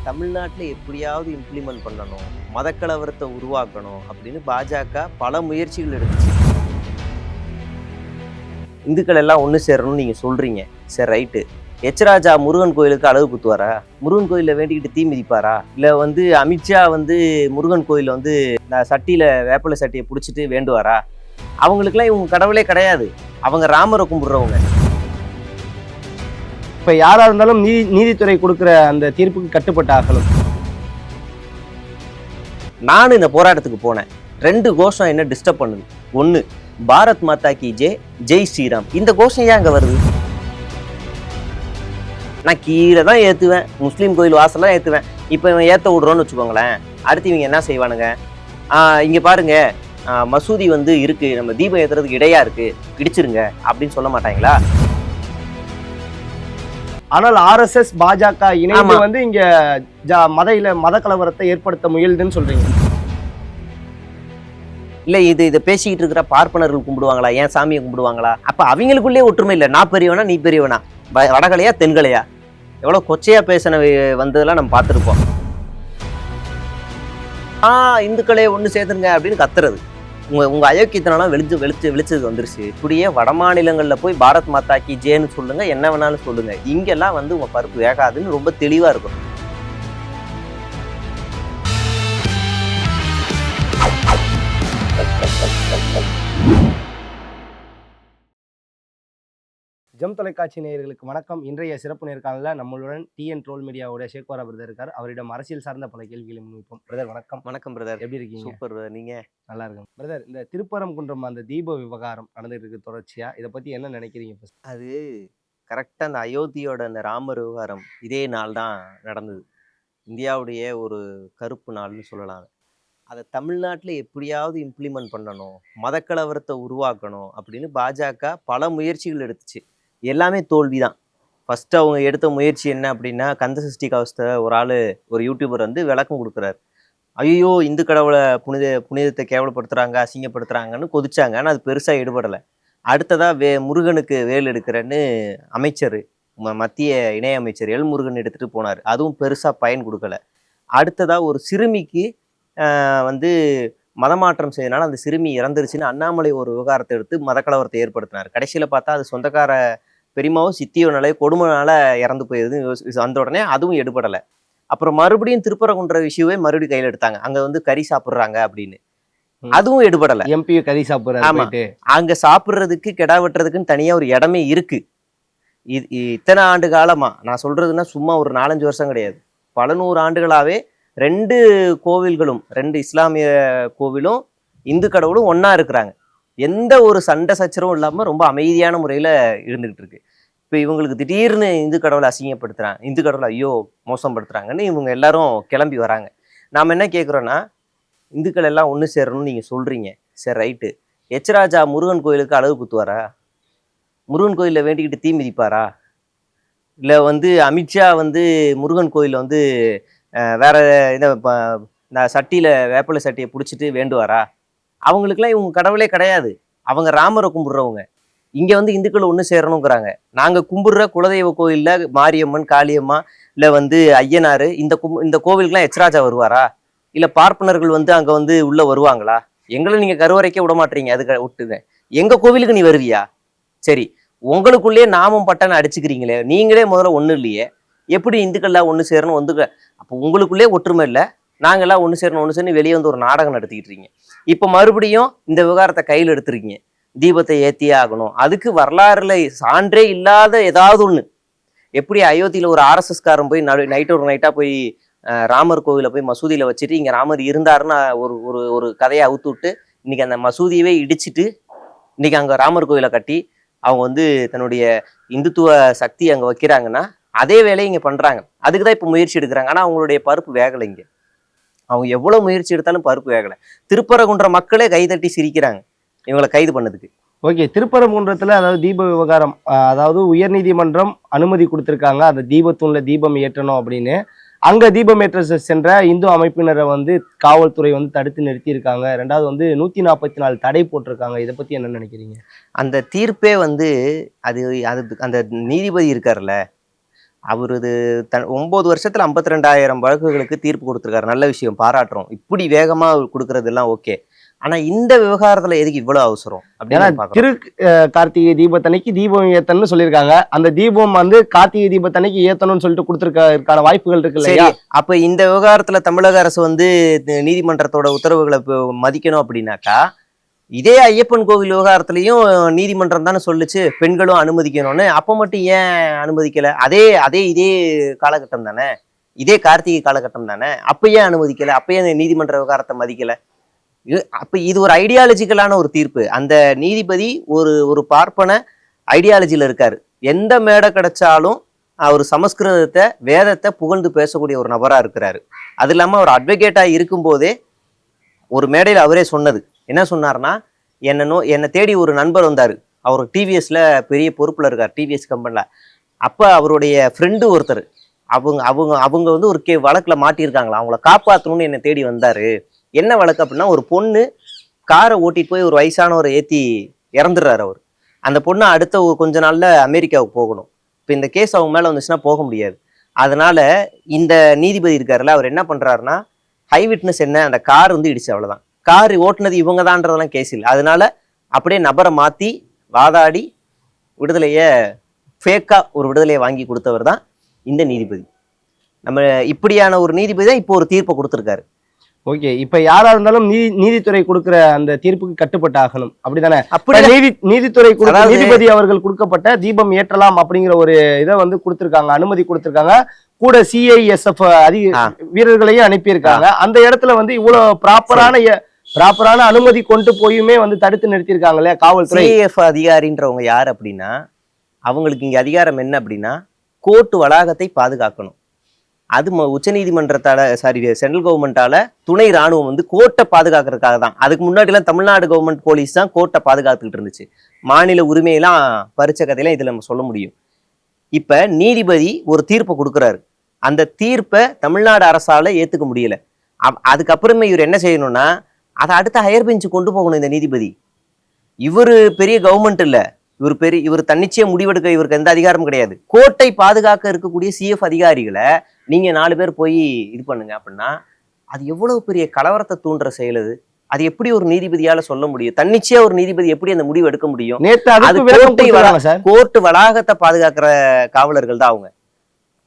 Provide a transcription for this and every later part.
தமிழ்நாட்டில் எப்படியாவது இம்ப்ளிமெண்ட் பண்ணணும், மதக்கலவரத்தை உருவாக்கணும் அப்படின்னு பாஜக பல முயற்சிகள் எடுத்துச்சு. இந்துக்கள் எல்லாம் ஒன்று சேரணும்னு நீங்கள் சொல்கிறீங்க, சரி ரைட்டு. எச்ராஜா முருகன் கோயிலுக்கு அளவு குத்துவாரா? முருகன் கோயிலில் வேண்டிக்கிட்டு தீ மிதிப்பாரா? இல்லை அமித்ஷா முருகன் கோயிலில் சட்டியில் வேப்பிலை சட்டியை பிடிச்சிட்டு வேண்டுவாரா? அவங்களுக்குலாம் இவங்க கடவுளே கிடையாது, அவங்க ராமரை கும்பிட்றவங்க. இப்போ யாராக இருந்தாலும் நீதித்துறை கொடுக்குற அந்த தீர்ப்புக்கு கட்டுப்பட்டு ஆகணும். நானும் இந்த போராட்டத்துக்கு போனேன். 2 கோஷம் என்ன டிஸ்டர்ப் பண்ணுது. 1, பாரத் மாதா கி ஜெய் ஸ்ரீராம். இந்த கோஷம் ஏன் அங்கே வருது? நான் கீழே தான் ஏற்றுவேன், முஸ்லீம் கோயில் வாசலாம் ஏற்றுவேன். இப்போ இவன் ஏற்ற விடுறோன்னு வச்சுக்கோங்களேன், அடுத்து இவங்க என்ன செய்வானுங்க? இங்கே பாருங்க, மசூதி இருக்கு, நம்ம தீபம் ஏற்றுறதுக்கு இடையா இருக்கு, இடிச்சிருங்க அப்படின்னு சொல்ல மாட்டாங்களா? ஆனால் RSS பாஜக இணைந்து இங்க மத கலவரத்தை ஏற்படுத்த முயலுதுன்னு சொல்றீங்க. இல்ல இதை பேசிக்கிட்டு இருக்கிற பார்ப்பனர்கள் கும்பிடுவாங்களா? ஏன் சாமியை கும்பிடுவாங்களா? அப்ப அவங்களுக்குள்ளே ஒற்றுமை இல்லை. நான் பெரியவனா நீ பெரியவனா, வடகலையா தென்கலையா? எவ்வளவு கொச்சையா பேசின வந்ததெல்லாம் நம்ம பார்த்துருப்போம். இந்துக்களே ஒன்று சேர்த்துருங்க அப்படின்னு கத்துறது உங்க அயோக்கியத்தினாலும் வெளிச்சது வந்துருச்சு. இப்படியே வட மாநிலங்கள்ல போய் பாரத் மாதா கி ஜேன்னு சொல்லுங்க, என்ன வேணாலும் சொல்லுங்க, இங்கெல்லாம் உங்க பருப்பு வேகாதுன்னு ரொம்ப தெளிவா இருக்கும். ஜம் தொலைக்காட்சி நேயர்களுக்கு வணக்கம். இன்றைய சிறப்பு நேர்காணலில் நம்மளுடன் டிஎன் ட்ரோல் மீடியாவோட ஷேக்வாரா பிரதர் இருக்கார். அவரிடம் அரசியல் சார்ந்த பல கேள்விகளை முன்வைப்போம். பிரதர் வணக்கம். வணக்கம் பிரதர், எப்படி இருக்கீங்க? சூப்பர் பிரதர், நீங்க? நல்லா இருக்கும் பிரதர். இந்த திருப்பரங்குன்றம் அந்த தீப விவகாரம் நடந்துட்டு இருக்கு தொடர்ச்சியா, இதை பத்தி என்ன நினைக்கிறீங்க? அது கரெக்டா அந்த அயோத்தியோட அந்த ராமர் விவகாரம் இதே நாள் தான் நடந்தது. இந்தியாவுடைய ஒரு கருப்பு நாள்னு சொல்லலாம். அதை தமிழ்நாட்டில் எப்படியாவது இம்ப்ளிமெண்ட் பண்ணணும், மதக்கலவரத்தை உருவாக்கணும் அப்படின்னு பாஜக பல முயற்சிகள் எடுத்துச்சு. எல்லாமே தோல்வி தான். ஃபஸ்ட்டு அவங்க எடுத்த முயற்சி என்ன அப்படின்னா, கந்தசஷ்டி கவசத்தை ஒரு யூடியூபர் விளக்கம் கொடுக்குறாரு. ஐயோ, இந்து கடவுளை புனிதத்தை கேவலப்படுத்துகிறாங்க, அசிங்கப்படுத்துகிறாங்கன்னு கொதிச்சாங்க. ஆனால் அது பெருசாக ஈடுபடலை. அடுத்ததாக முருகனுக்கு வேல் எடுக்கிறேன்னு அமைச்சர், மத்திய இணையமைச்சர் முருகன் எடுத்துகிட்டு போனார். அதுவும் பெருசாக பயன் கொடுக்கல. அடுத்ததாக ஒரு சிறுமிக்கு மதமாற்றம் செய்யறதுனால அந்த சிறுமி இறந்துருச்சுன்னு அண்ணாமலை ஒரு விவகாரத்தை எடுத்து மதக்கலவரத்தை ஏற்படுத்தினார். கடைசியில் பார்த்தா அது சொந்தக்கார பெரியமாவோ சித்தியோ கொடுமைனால இறந்து போயிருது. அந்த உடனே அதுவும் எடுபடலை. அப்புறம் மறுபடியும் திருப்பரங்குன்ற விஷயமே மறுபடியும் கையில் எடுத்தாங்க. அங்கே கறி சாப்பிட்றாங்க அப்படின்னு, அதுவும் எடுபடலை. MP கறி சாப்பிட்றாங்க. ஆமா, அங்கே சாப்பிட்றதுக்கு கெடா வெட்டுறதுக்குன்னு தனியாக ஒரு இடமே இருக்கு. இத்தனை ஆண்டு காலமா நான் சொல்றதுன்னா சும்மா ஒரு 4-5 வருஷம் கிடையாது, பல 100 ஆண்டுகளாவே 2 கோவில்களும், 2 இஸ்லாமிய கோவிலும் இந்து கடவுளும் ஒன்னா இருக்கிறாங்க. எந்த ஒரு சண்டை சச்சரவும் இல்லாமல் ரொம்ப அமைதியான முறையில் இருந்துகிட்டு இருக்கு. இப்போ இவங்களுக்கு திடீர்னு இந்து கடவுளை அசிங்கப்படுத்துறாங்க, இந்து கடவுளை ஐயோ மோசப்படுத்துறாங்கன்னு இவங்க எல்லாரும் கிளம்பி வராங்க. நாம் என்ன கேட்குறோன்னா, இந்துக்கள் எல்லாம் ஒன்று சேரணும்னு நீங்கள் சொல்கிறீங்க, சரி ரைட்டு. எச்ராஜா முருகன் கோயிலுக்கு அளவு குத்துவாரா? முருகன் கோயிலில் வேண்டிக்கிட்டு தீ மிதிப்பாரா? இல்லை அமித்ஷா முருகன் கோயிலில் வேற இந்த சட்டியில் வேப்பிலை சட்டியை பிடிச்சிட்டு வேண்டுவாரா? அவங்களுக்குலாம் இவங்க கடவுளே கிடையாது, அவங்க ராமரை கும்பிட்றவங்க. இங்கே இந்துக்கள் ஒன்று சேரணுங்கிறாங்க. நாங்கள் கும்பிட்ற குலதெய்வ கோயிலில் மாரியம்மன், காளியம்மா, இல்லை ஐயனார், இந்த கோவிலுக்குலாம் எச்ராஜா வருவாரா? இல்லை பார்ப்பனர்கள் அங்கே உள்ளே வருவாங்களா? எங்களை நீங்கள் கருவறைக்கே விட மாட்டீங்க, அதுக்கு விட்டுங்க. எங்கள் கோவிலுக்கு நீ வருவியா? சரி, உங்களுக்குள்ளேயே நாமம் பட்டனை அடிச்சுக்கிறீங்களே, நீங்களே முதல்ல ஒன்றும் இல்லையே, எப்படி இந்துக்கள்லாம் ஒன்று சேரணும்? அப்போ உங்களுக்குள்ளே ஒற்றுமை இல்லை, நாங்கள்லாம் ஒன்று சேரணும் வெளியே ஒரு நாடகம் நடத்திக்கிட்டு இருக்கீங்க. இப்போ மறுபடியும் இந்த விவகாரத்தை கையில் எடுத்துருக்கீங்க, தீபத்தை ஏற்றியே ஆகணும். அதுக்கு வரலாறுல சான்றே இல்லாத ஏதாவது ஒன்று. எப்படி அயோத்தியில் ஒரு RSS காரன் போய் நைட்டு ஒரு நைட்டாக போய் ராமர் கோவிலை போய் மசூதியில் வச்சுட்டு இங்கே ராமர் இருந்தாருன்னு ஒரு கதையை அவுத்து விட்டு இன்னைக்கு அந்த மசூதியவே இடிச்சிட்டு இன்னைக்கு அங்கே ராமர் கோவிலை கட்டி அவங்க தன்னுடைய இந்துத்துவ சக்தி அங்கே வைக்கிறாங்கன்னா, அதே வேலையை இங்கே பண்ணுறாங்க. அதுக்கு தான் இப்போ முயற்சி எடுக்கிறாங்க. ஆனால் அவங்களுடைய பருப்பு வேகலை. இங்கே அவங்க எவ்வளோ முயற்சி எடுத்தாலும் பருப்பு வேகலை. திருப்பரங்குன்ற மக்களே கைதட்டி சிரிக்கிறாங்க இவங்களை கைது பண்ணதுக்கு. ஓகே, திருப்பரங்குன்றத்தில் அதாவது தீப விவகாரம், அதாவது உயர்நீதிமன்றம் அனுமதி கொடுத்துருக்காங்க அந்த தீபத்தூண்ல தீபம் ஏற்றணும் அப்படின்னு. அங்கே தீபம் ஏற்ற சென்ற இந்து அமைப்பினரை காவல்துறை தடுத்து நிறுத்தியிருக்காங்க. 2வது 144 தடை போட்டிருக்காங்க. இதை பற்றி என்ன நினைக்கிறீங்க? அந்த தீர்ப்பே அது அந்த நீதிபதி இருக்கார்ல, அவரு 9 வருஷத்துல 52,000 வழக்குகளுக்கு தீர்ப்பு கொடுத்திருக்காரு. நல்ல விஷயம், பாராட்டுறோம். இப்படி வேகமா கொடுக்கறது எல்லாம் ஓகே. ஆனா இந்த விவகாரத்துல எதுக்கு இவ்வளவு அவசரம் ஏன்னா அப்படின்னு பாக்குறோம். கார்த்திகை தீபத்தன்னைக்கு தீபம் ஏத்தணும்னு சொல்லியிருக்காங்க. அந்த தீபம் வந்து கார்த்திகை தீபத்தன்னைக்கு ஏத்தணும்னு சொல்லிட்டு கொடுத்திருக்கான வாய்ப்புகள் இருக்கு சரி, இல்லையா? அப்ப இந்த விவகாரத்துல தமிழக அரசு வந்து நீதிமன்றத்தோட உத்தரவுகளை மதிக்கணும் அப்படின்னாக்கா, இதே ஐயப்பன் கோவில் விவகாரத்திலையும் நீதிமன்றம் தானே சொல்லுச்சு பெண்களும் அனுமதிக்கணும்னு. அப்ப மட்டும் ஏன் அனுமதிக்கல? அதே அதே இதே காலகட்டம் தானே, இதே கார்த்திகை காலகட்டம் தானே, அப்ப ஏன் அனுமதிக்கல? அப்ப ஏன் நீதிமன்ற விவகாரத்தை மதிக்கல? அப்ப இது ஒரு ஐடியாலஜிக்கலான ஒரு தீர்ப்பு. அந்த நீதிபதி ஒரு ஒரு பார்ப்பன ஐடியாலஜில இருக்காரு. எந்த மேடை கிடைச்சாலும் அவர் சமஸ்கிருதத்தை வேதத்தை புகழ்ந்து பேசக்கூடிய ஒரு நபரா இருக்கிறாரு. அது இல்லாம அவர் அட்வொகேட்டா இருக்கும் போதே ஒரு மேடையில் அவரே சொன்னது என்ன சொன்னார்னா, என்னை தேடி ஒரு நண்பர் வந்தாரு. அவர் டிவிஎஸ்ல பெரிய பொறுப்புல இருக்கார், டிவிஎஸ் கம்பெனில. அப்ப அவருடைய ஃப்ரெண்டு ஒருத்தர் அவங்க அவங்க அவங்க வந்து ஒரு வழக்குல மாட்டியிருக்காங்களா, அவங்கள காப்பாற்றணும்னு என்னை தேடி வந்தாரு. என்ன வழக்கு அப்படின்னா, ஒரு பொண்ணு காரை ஓட்டிட்டு போய் ஒரு வயசானவரை ஏற்றி இறந்துடுறாரு அவர். அந்த பொண்ணு அடுத்த கொஞ்ச நாள்ல அமெரிக்காவுக்கு போகணும். இப்போ இந்த கேஸ் அவங்க மேலே வந்துச்சுன்னா போக முடியாது. அதனால இந்த நீதிபதி இருக்காருல்ல, அவர் என்ன பண்றாருன்னா, ஹை விட்னஸ் என்ன, அந்த கார் வந்து இடிச்சு, அவ்வளோதான். கார் ஓட்டுனது இவங்க தான்றதெல்லாம் கேஸ் இல்லை. அதனால அப்படியே நபரை மாற்றி வாதாடி விடுதலையை ஃபேக்கா ஒரு விடுதலையை வாங்கி கொடுத்தவர் தான் இந்த நீதிபதி. நம்ம இப்படியான ஒரு நீதிபதி தான் இப்போ ஒரு தீர்ப்பை கொடுத்துருக்காரு. ஓகே, இப்ப யாரா இருந்தாலும் நீதித்துறை கொடுக்கிற அந்த தீர்ப்புக்கு கட்டுப்பட்டு ஆகணும், அப்படிதானே? அப்படி நீதித்துறை நீதிபதி அவர்கள் கொடுக்கப்பட்ட தீபம் ஏற்றலாம் அப்படிங்கிற ஒரு இதை வந்து கொடுத்திருக்காங்க, அனுமதி கொடுத்திருக்காங்க. கூட சிஐஎஸ்எஃப் வீரர்களையும் அனுப்பியிருக்காங்க. அந்த இடத்துல வந்து இவ்வளவு ப்ராப்பரான அனுமதி கொண்டு போயுமே வந்து தடுத்து நிறுத்தியிருக்காங்களே காவல்துறை. சிஐஎஃப் அதிகாரின்றவங்க யார் அப்படின்னா, அவங்களுக்கு இங்க அதிகாரம் என்ன அப்படின்னா, கோர்ட்டு வளாகத்தை பாதுகாக்கணும். அது உச்சநீதிமன்றத்தால சென்ட்ரல் கவர்மெண்டால துணை ராணுவம் வந்து கோர்ட்டை பாதுகாக்கிறதுக்காக தான். அதுக்கு முன்னாடி எல்லாம் தமிழ்நாடு கவர்மெண்ட் போலீஸ் தான் கோர்ட்டை பாதுகாத்துக்கிட்டு இருந்துச்சு. மாநில உரிமையெல்லாம் பறிச்ச கதையெல்லாம் இதுல நம்ம சொல்ல முடியும். இப்ப நீதிபதி ஒரு தீர்ப்பை கொடுக்குறாரு. அந்த தீர்ப்பை தமிழ்நாடு அரசால ஏத்துக்க முடியல. அதுக்கப்புறமே இவர் என்ன செய்யணும்னா, அதை அடுத்த ஹையர் பெஞ்சு கொண்டு போகணும் இந்த நீதிபதி. இவரு பெரிய கவர்மெண்ட் இல்ல, இவர் தன்னிச்சையா முடிவெடுக்க இவருக்கு எந்த அதிகாரமும் கிடையாது. கோர்ட்டை பாதுகாக்க இருக்கக்கூடிய சிஎஃப் அதிகாரிகளை நீங்க 4 பேர் போய் இது பண்ணுங்க அப்படின்னா, அது எவ்வளவு பெரிய கலவரத்தை தூண்டுற செயல் அது. அது எப்படி ஒரு நீதிபதியால சொல்ல முடியும்? தன்னிச்சையா ஒரு நீதிபதி எப்படி அந்த முடிவு எடுக்க முடியும்? கோர்ட்டு வளாகத்தை பாதுகாக்கிற காவலர்கள் தான்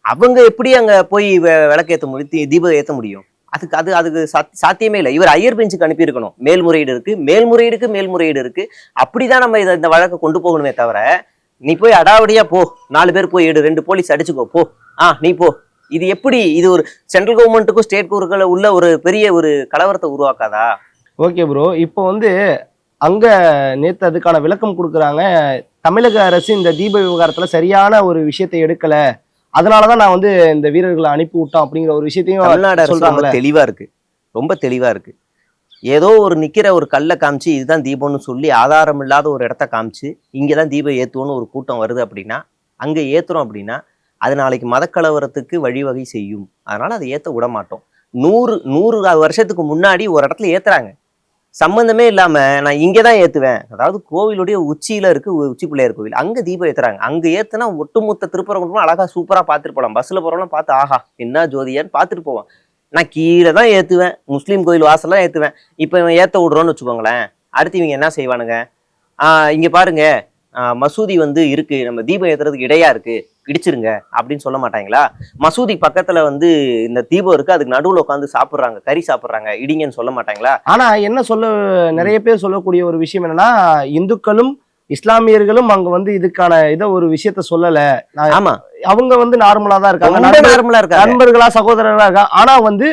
அவங்க எப்படி அங்க போய் விளக்கேற்ற முடியும், தீபம் ஏற்ற முடியும்? அதுக்கு சாத்தியமே இல்லை. இவர் ஹையர் பெஞ்சுக்கு அனுப்பியிருக்கணும். மேல்முறையீடு இருக்கு. அப்படிதான் நம்ம இந்த வழக்கை கொண்டு போகணுமே தவிர, நீ போய் அடாவடியா போ, 4 பேர் போய் 2 போலீஸ் அடிச்சுக்கோ போ, நீ போ. இது எப்படி? இது ஒரு சென்ட்ரல் கவர்மெண்ட்டுக்கும் ஸ்டேட் உள்ள ஒரு பெரிய ஒரு கலவரத்தை உருவாக்காதா? ஓகே ப்ரோ, இப்போ வந்து அங்க நேத்து அதுக்கான விளக்கம் கொடுக்குறாங்க. தமிழக அரசு இந்த தீப விவகாரத்துல சரியான ஒரு விஷயத்தை எடுக்கல, அதனாலதான் நான் வந்து இந்த வீரர்களை அனுப்பி விட்டோம் அப்படிங்கிற ஒரு விஷயத்தையும் தமிழ்நாடு அரசு ரொம்ப தெளிவா இருக்கு. ஏதோ ஒரு நிக்கிற ஒரு கல்லை காமிச்சு இதுதான் தீபம்னு சொல்லி ஆதாரம் இல்லாத ஒரு இடத்த காமிச்சு இங்கதான் தீபம் ஏத்துவோன்னு ஒரு கூட்டம் வருது அப்படின்னா, அங்க ஏத்துறோம் அப்படின்னா அது நாளைக்கு மதக்கலவரத்துக்கு வழிவகை செய்யும். அதனால அதை ஏத்த விட மாட்டோம். 100 வருஷத்துக்கு முன்னாடி ஒரு இடத்துல ஏத்துறாங்க, சம்பந்தமே இல்லாம நான் இங்கதான் ஏத்துவேன். அதாவது கோவிலுடைய உச்சியில இருக்கு உச்சி பிள்ளையார் கோவில், அங்க தீபம் ஏத்துறாங்க. அங்க ஏத்துனா ஒட்டுமொத்த திருப்பரங்குன்றம் அழகா சூப்பரா பார்த்துட்டு போலாம். பஸ்ல போறோம்லாம் பார்த்து ஆஹா என்ன ஜோதியான்னு பார்த்துட்டு போவான். நான் கீழே தான் ஏத்துவேன், முஸ்லீம் கோயில் வாசல்லாம் ஏத்துவேன். இப்ப இவன் ஏத்த விடுறோன்னு வச்சுக்கோங்களேன், அடுத்து இவங்க என்ன செய்வானுங்க, இங்க பாருங்க மசூதி வந்து இருக்கு, நம்ம தீபம் ஏத்துறதுக்கு இடையா இருக்கு, இடிச்சிருங்க அப்படின்னு சொல்ல மாட்டாங்களா? மசூதி பக்கத்துல வந்து இந்த தீபம் இருக்கு, அதுக்கு நடுவுல உட்காந்து சாப்பிடுறாங்க, கறி சாப்பிடுறாங்க, இடிங்கன்னு சொல்ல மாட்டாங்களா? ஆனா என்ன நிறைய பேர் சொல்லக்கூடிய ஒரு விஷயம் என்னன்னா, இந்துக்களும் இஸ்லாமியர்களும் அங்க வந்து இதுக்கான ஒரு விஷயத்த சொல்லல. ஆமா, அவங்க வந்து நார்மலா தான் இருக்காங்க, நண்பர்களா சகோதரர்களா இருக்காங்க. ஆனா வந்து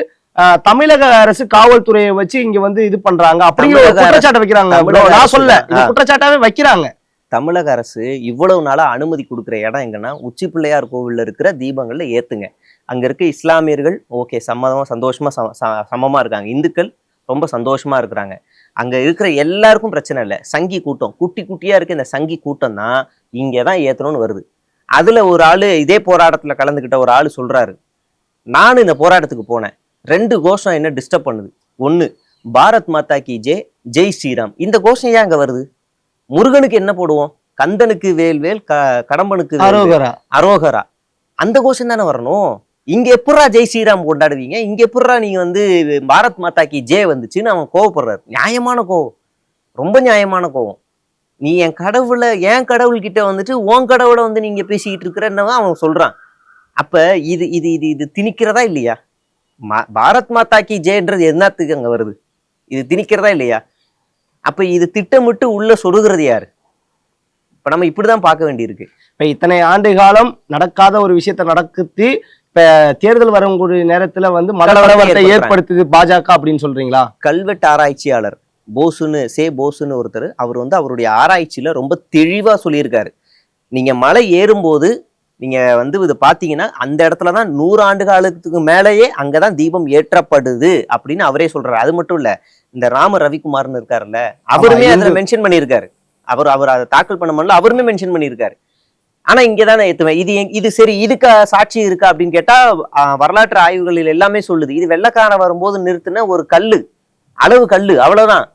தமிழக அரசு காவல்துறையை வச்சு இங்க வந்து இது பண்றாங்க அப்படிங்கிற குற்றச்சாட்டை வைக்கிறாங்க. நான் சொல்ல, குற்றச்சாட்டாவே வைக்கிறாங்க. தமிழக அரசு இவ்வளவு நாளா அனுமதி கொடுக்குற இடம் எங்கன்னா, உச்சி பிள்ளையார் கோவில்ல இருக்கிற தீபங்கள்ல ஏத்துங்க. அங்க இருக்க இஸ்லாமியர்கள் ஓகே சந்தோஷமா சமமா இருக்காங்க, இந்துக்கள் ரொம்ப சந்தோஷமா இருக்கிறாங்க. அங்க இருக்கிற எல்லாருக்கும் பிரச்சனை இல்லை. சங்கி கூட்டம் குட்டியா இருக்கு, இந்த சங்கி கூட்டம் தான் இங்கதான் ஏத்தணும்னு வருது. அதுல ஒரு ஆளு இதே போராட்டத்துல கலந்துகிட்ட ஒரு ஆளு சொல்றாரு, நானும் இந்த போராட்டத்துக்கு போனேன், 2 கோஷம் என்ன டிஸ்டர்ப் பண்ணுது. 1 பாரத் மாதா கி ஜெய் ஸ்ரீராம், இந்த கோஷம் ஏன் அங்க வருது? முருகனுக்கு என்ன போடுவோம், கந்தனுக்கு வேல் கடம்பனுக்கு அரோகரா. அந்த கோஷம் தானே வரணும். இங்க எப்படா ஜெய் ஸ்ரீராம் கொண்டாடுவீங்க, இங்க எப்படா நீங்க வந்து பாரத் மாதா கி ஜெய் வந்துச்சுன்னு அவன் கோவப்படுறாரு. நியாயமான கோவம், ரொம்ப நியாயமான கோவம். நீ என் கடவுள் கிட்ட வந்துட்டு உன் கடவுளை வந்து நீங்க பேசிக்கிட்டு இருக்கிறன்னு அவன் சொல்றான். அப்ப இது இது இது இது திணிக்கிறதா இல்லையா? பாரத் மாதா கி ஜெயன்றது என்னத்துக்கு அங்க வருது? இது திணிக்கிறதா இல்லையா? அப்ப இது திட்டமிட்டு உள்ள சொருகிறது யாரு? இப்ப நம்ம இப்படிதான் பார்க்க வேண்டியிருக்கு. இப்ப இத்தனை ஆண்டு காலம் நடக்காத ஒரு விஷயத்த நடக்குது, இப்ப தேர்தல் வரக்கூடிய நேரத்துல வந்து மதகலவரத்தை ஏற்படுத்துது பாஜக அப்படின்னு சொல்றீங்களா? கல்வெட்டு ஆராய்ச்சியாளர் போசுன்னு ஒருத்தர், அவர் வந்து அவருடைய ஆராய்ச்சியில ரொம்ப தெளிவா சொல்லியிருக்காரு. நீங்க மலை ஏறும்போது நீங்க வந்து இது பாத்தீங்கன்னா அந்த இடத்துலதான் 100 ஆண்டு காலத்துக்கு மேலேயே அங்கதான் தீபம் ஏற்றப்படுது அப்படின்னு அவரே சொல்றாரு. அது மட்டும் இல்ல, இந்த ராம ரவிக்குமார்னு இருக்காருல்ல, அவருமே அதுல மென்ஷன் பண்ணியிருக்காரு. அவர் அதை தாக்கல் பண்ண முடியல, அவருமே மென்ஷன் பண்ணியிருக்காரு. ஆனா இங்கதான் ஏத்துவேன். இது சரி, இதுக்கு சாட்சி இருக்கா அப்படின்னு கேட்டா வரலாற்று ஆய்வுகளில் எல்லாமே சொல்லுது. இது வெள்ளக்காரன் வரும்போது நிறுத்தின ஒரு அளவு கல்லு, அவ்வளவுதான்.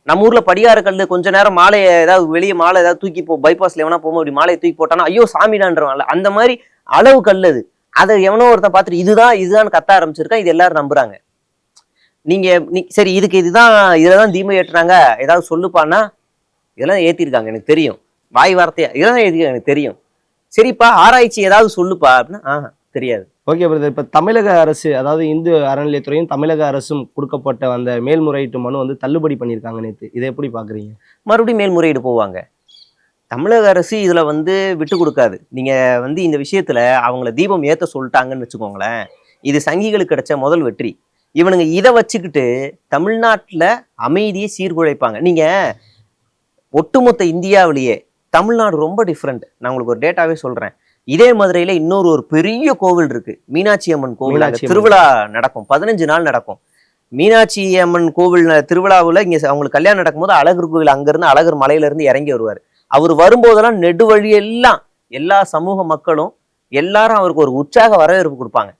நம்ம ஊர்ல படியார கல்லு, கொஞ்ச நேரம் மாலையை ஏதாவது வெளியே மாலை ஏதாவது தூக்கி பைபாஸ்ல எவனா போகும்போது அப்படி மாலையை தூக்கி போட்டானா ஐயோ சாமிடான்றவான்ல, அந்த மாதிரி அளவு கல்லு அது. அதை எவனோ ஒருத்தன் பார்த்துட்டு இதுதான் கத்த ஆரம்பிச்சிருக்கான். இது எல்லாரும் நம்புறாங்க. சரி, இததான் தீபம் ஏற்றுறாங்க, ஏதாவது சொல்லுப்பான்னா இதெல்லாம் ஏத்திருக்காங்க எனக்கு தெரியும், வாய் வார்த்தையா இதெல்லாம் ஏத்திருக்காங்க எனக்கு தெரியும். சரிப்பா, ஆராய்ச்சி ஏதாவது சொல்லுப்பா அப்படின்னா தெரியாது. ஓகே பிரதர், இப்ப தமிழக அரசு, அதாவது இந்து அறநிலையத்துறையும் தமிழக அரசும் கொடுக்கப்பட்ட அந்த மேல்முறையீட்டு மனு வந்து தள்ளுபடி பண்ணியிருக்காங்க நேற்று. இதை எப்படி பாக்குறீங்க? மறுபடியும் மேல்முறையீடு போவாங்க. தமிழக அரசு இதுல வந்து விட்டு கொடுக்காது. நீங்க வந்து இந்த விஷயத்துல அவங்கள தீபம் ஏத்த சொல்லிட்டாங்கன்னு வச்சுக்கோங்களேன், இது சங்கிகளுக்கு கிடைச்ச முதல் வெற்றி. இவனுங்க இதை வச்சுக்கிட்டு தமிழ்நாட்டுல அமைதியை சீர்குலைப்பாங்க. நீங்க ஒட்டுமொத்த இந்தியாவிலேயே தமிழ்நாடு ரொம்ப டிஃப்ரெண்ட். நான் உங்களுக்கு ஒரு டேட்டாவே சொல்றேன். இதே மதுரையில ஒரு பெரிய கோவில் இருக்கு, மீனாட்சி அம்மன் கோவில். திருவிழா நடக்கும், 15 நாள் நடக்கும். மீனாட்சி அம்மன் கோவில் திருவிழாவில் இங்க அவங்களுக்கு கல்யாணம் நடக்கும்போது அழகர் கோவில் அங்கிருந்து அழகர் மலையில இருந்து இறங்கி வருவார். அவர் வரும்போதெல்லாம் நெடுவழி எல்லாம் எல்லா சமூக மக்களும் எல்லாரும் அவருக்கு ஒரு உற்சாக வரவேற்பு கொடுப்பாங்க.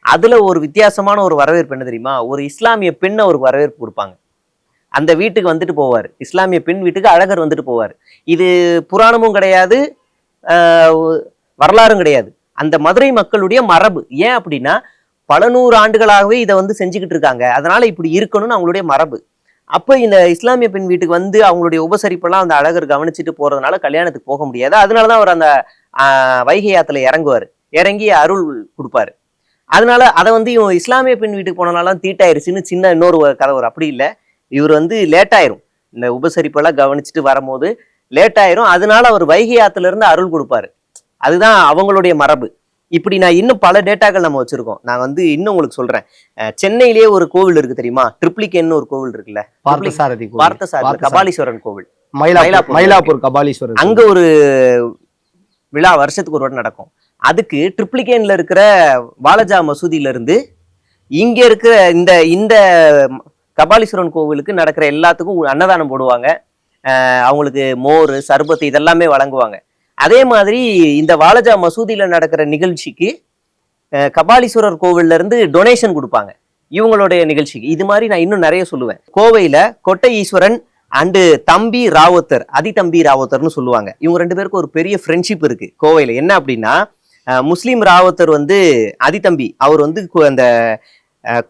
அதுல ஒரு வித்தியாசமான ஒரு வரவேற்பு என்ன தெரியுமா? ஒரு இஸ்லாமிய பெண் அவருக்கு வரவேற்பு கொடுப்பாங்க. அந்த வீட்டுக்கு வந்துட்டு போவார், இஸ்லாமிய பெண் வீட்டுக்கு அழகர் வந்துட்டு போவார். இது புராணமும் கிடையாது, வரலாறும் கிடையாது, அந்த மதுரை மக்களுடைய மரபு. ஏன் அப்படின்னா பல 100 ஆண்டுகளாகவே இதை வந்து செஞ்சுக்கிட்டு இருக்காங்க. அதனால இப்படி இருக்கணும்னு அவங்களுடைய மரபு. அப்ப இந்த இஸ்லாமிய பெண் வீட்டுக்கு வந்து அவங்களுடைய உபசரிப்பெல்லாம் அந்த அழகர் கவனிச்சுட்டு போறதுனால கல்யாணத்துக்கு போக முடியாது. அதனாலதான் அவர் அந்த வைகை ஆத்துல இறங்கி அருள் கொடுப்பாரு. அதனால அதை வந்து இவன் இஸ்லாமிய பெண் வீட்டுக்கு போனனால தீட்டாயிருச்சுன்னு சின்ன இன்னொரு கதை வரும். அப்படி இல்லை, இவர் வந்து லேட் ஆயிரும், இந்த உபசரிப்பெல்லாம் கவனிச்சுட்டு வரும்போது லேட் ஆயிரும். அதனால அவர் வைகை ஆத்துல இருந்து அருள் கொடுப்பாரு. அதுதான் அவங்களுடைய மரபு. இப்படி நான் இன்னும் பல டேட்டாக்கள் நம்ம வச்சிருக்கோம். நான் வந்து இன்னும் உங்களுக்கு சொல்றேன். சென்னையிலேயே ஒரு கோவில் இருக்கு தெரியுமா? ட்ரிப்ளிகேன்னு ஒரு கோவில் இருக்குல்ல, பார்த்தசாரதி கபாலீஸ்வரன் கோவில், மயிலாப்பூர் கபாலீஸ்வரர். அங்க ஒரு விழா வருஷத்துக்கு ஒரு வாட்டி நடக்கும். அதுக்கு ட்ரிப்ளிகேன்ல இருக்கிற வாலஜா மசூதியில இருந்து இங்க இருக்கிற இந்த கபாலீஸ்வரன் கோவிலுக்கு நடக்கிற எல்லாத்துக்கும் அன்னதானம் போடுவாங்க. அவங்களுக்கு மோர் சர்பத்து இதெல்லாமே வழங்குவாங்க. அதே மாதிரி இந்த வாலஜா மசூதியில நடக்கிற நிகழ்ச்சிக்கு கபாலீஸ்வரர் கோவில்ல இருந்து டொனேஷன் கொடுப்பாங்க இவங்களுடைய நிகழ்ச்சிக்கு. இது மாதிரி நான் இன்னும் நிறைய சொல்லுவேன். கோவையில கொட்டை ஈஸ்வரன் அண்டு தம்பி ராவுத்தர், அதிதம்பி ராவுத்தர்னு சொல்லுவாங்க. இவங்க 2 பேருக்கு ஒரு பெரிய ஃப்ரெண்ட்ஷிப் இருக்கு கோவையில. என்ன அப்படின்னா, முஸ்லீம் ராவுத்தர் வந்து அதிதம்பி, அவர் வந்து அந்த